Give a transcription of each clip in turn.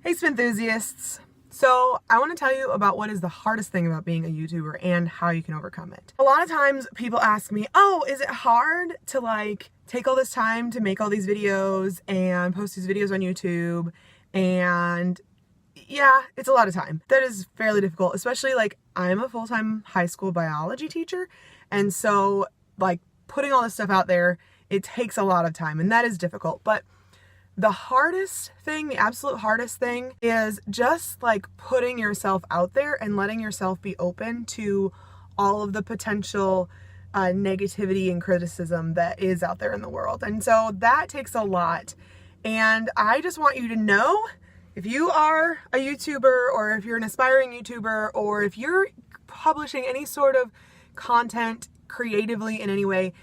Hey spin enthusiasts! So I want to tell you about what is the hardest thing about being a YouTuber and how you can overcome it. A lot of times people ask me, oh, is it hard to take all this time to make all these videos and post these videos on YouTube? And yeah, it's a lot of time. That is fairly difficult, especially I'm a full-time high school biology teacher. And so putting all this stuff out there, it takes a lot of time and that is difficult. But the hardest thing, the absolute hardest thing is just putting yourself out there and letting yourself be open to all of the potential negativity and criticism that is out there in the world. And so that takes a lot. And I just want you to know, if you are a YouTuber or if you're an aspiring YouTuber or if you're publishing any sort of content creatively in any way,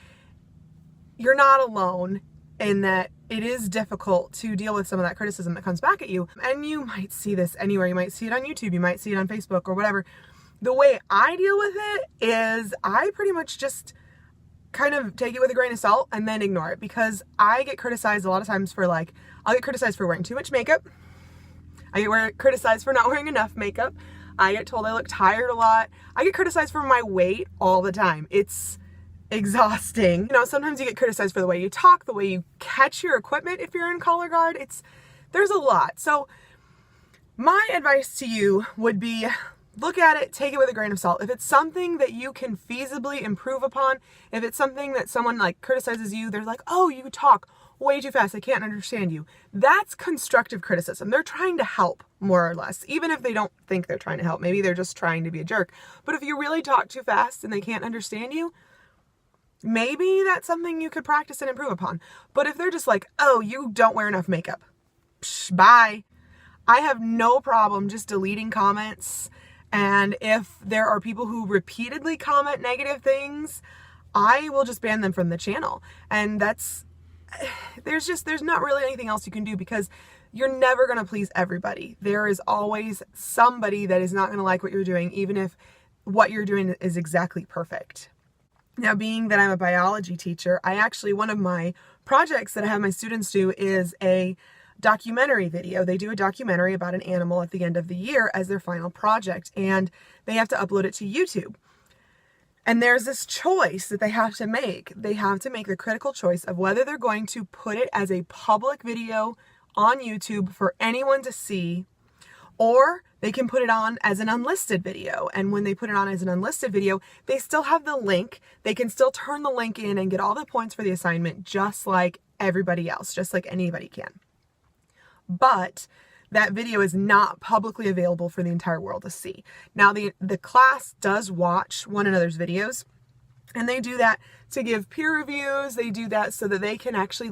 you're not alone in that it is difficult to deal with some of that criticism that comes back at you. And you might see this anywhere. You might see it on YouTube, you might see it on Facebook or whatever. The way I deal with it is I pretty much just kind of take it with a grain of salt and then ignore it, because I get criticized a lot of times for I'll get criticized for wearing too much makeup. I get criticized for not wearing enough makeup. I get told I look tired a lot. I get criticized for my weight all the time. It's exhausting. Sometimes you get criticized for the way you talk, the way you catch your equipment if you're in color guard. There's a lot. So my advice to you would be, look at it, take it with a grain of salt. If it's something that you can feasibly improve upon, if it's something that someone criticizes you, they're like, oh, you talk way too fast, I can't understand you. That's constructive criticism. They're trying to help, more or less, even if they don't think they're trying to help. Maybe they're just trying to be a jerk. But if you really talk too fast and they can't understand you, maybe that's something you could practice and improve upon. But if they're just oh, you don't wear enough makeup, psh, bye. I have no problem just deleting comments. And if there are people who repeatedly comment negative things, I will just ban them from the channel. And there's not really anything else you can do, because you're never going to please everybody. There is always somebody that is not going to like what you're doing, even if what you're doing is exactly perfect. Now, being that I'm a biology teacher, one of my projects that I have my students do is a documentary video. They do a documentary about an animal at the end of the year as their final project, and they have to upload it to YouTube. And there's this choice that they have to make. They have to make the critical choice of whether they're going to put it as a public video on YouTube for anyone to see, or they can put it on as an unlisted video. And when they put it on as an unlisted video, they still have the link. They can still turn the link in and get all the points for the assignment, just like everybody else, just like anybody can. But that video is not publicly available for the entire world to see. Now, the class does watch one another's videos, and they do that to give peer reviews. They do that so that they can actually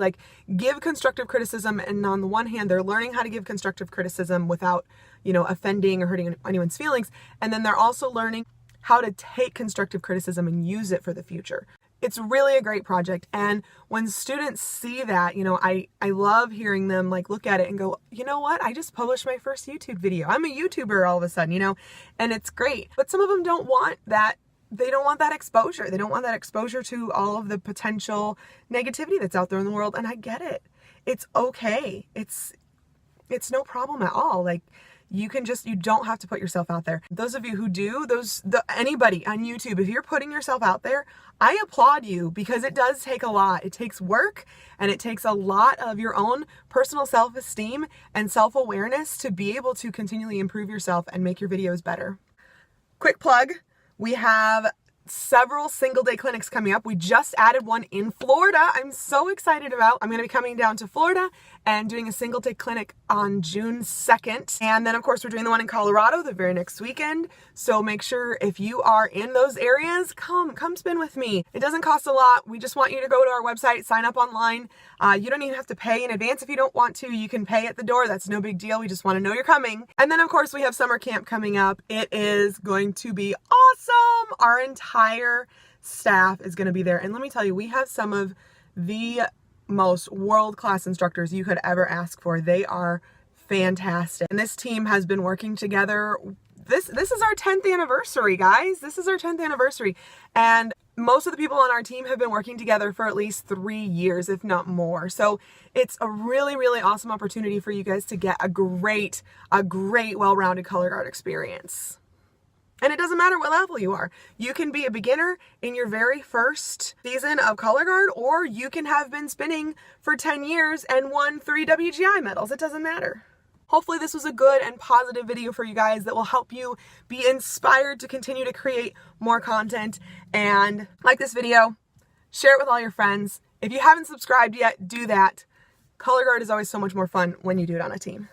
give constructive criticism. And on the one hand, they're learning how to give constructive criticism without, offending or hurting anyone's feelings. And then they're also learning how to take constructive criticism and use it for the future. It's really a great project. And when students see that, I love hearing them look at it and go, you know what? I just published my first YouTube video. I'm a YouTuber all of a sudden, and it's great. But some of them don't want that. They don't want that exposure. They don't want that exposure to all of the potential negativity that's out there in the world. And I get it. It's okay. It's no problem at all. You don't have to put yourself out there. Those of you who do, anybody on YouTube, if you're putting yourself out there, I applaud you, because it does take a lot. It takes work, and it takes a lot of your own personal self-esteem and self-awareness to be able to continually improve yourself and make your videos better. Quick plug. We have several single-day clinics coming up. We just added one in Florida. I'm so excited about. I'm going to be coming down to Florida and doing a single-day clinic on June 2nd. And then, of course, we're doing the one in Colorado the very next weekend. So make sure, if you are in those areas, come spin with me. It doesn't cost a lot. We just want you to go to our website, sign up online. You don't even have to pay in advance if you don't want to. You can pay at the door. That's no big deal. We just want to know you're coming. And then, of course, we have summer camp coming up. It is going to be awesome. Our entire staff is going to be there. And let me tell you, we have some of the most world-class instructors you could ever ask for. They are fantastic. And this team has been working together. This is our 10th anniversary, guys. This is our 10th anniversary. And most of the people on our team have been working together for at least 3 years, if not more. So it's a really, really awesome opportunity for you guys to get a great, well-rounded color guard experience. And it doesn't matter what level you are. You can be a beginner in your very first season of color guard, or you can have been spinning for 10 years and won 3 WGI medals. It doesn't matter. Hopefully this was a good and positive video for you guys that will help you be inspired to continue to create more content. And like this video, share it with all your friends. If you haven't subscribed yet, do that. Color guard is always so much more fun when you do it on a team.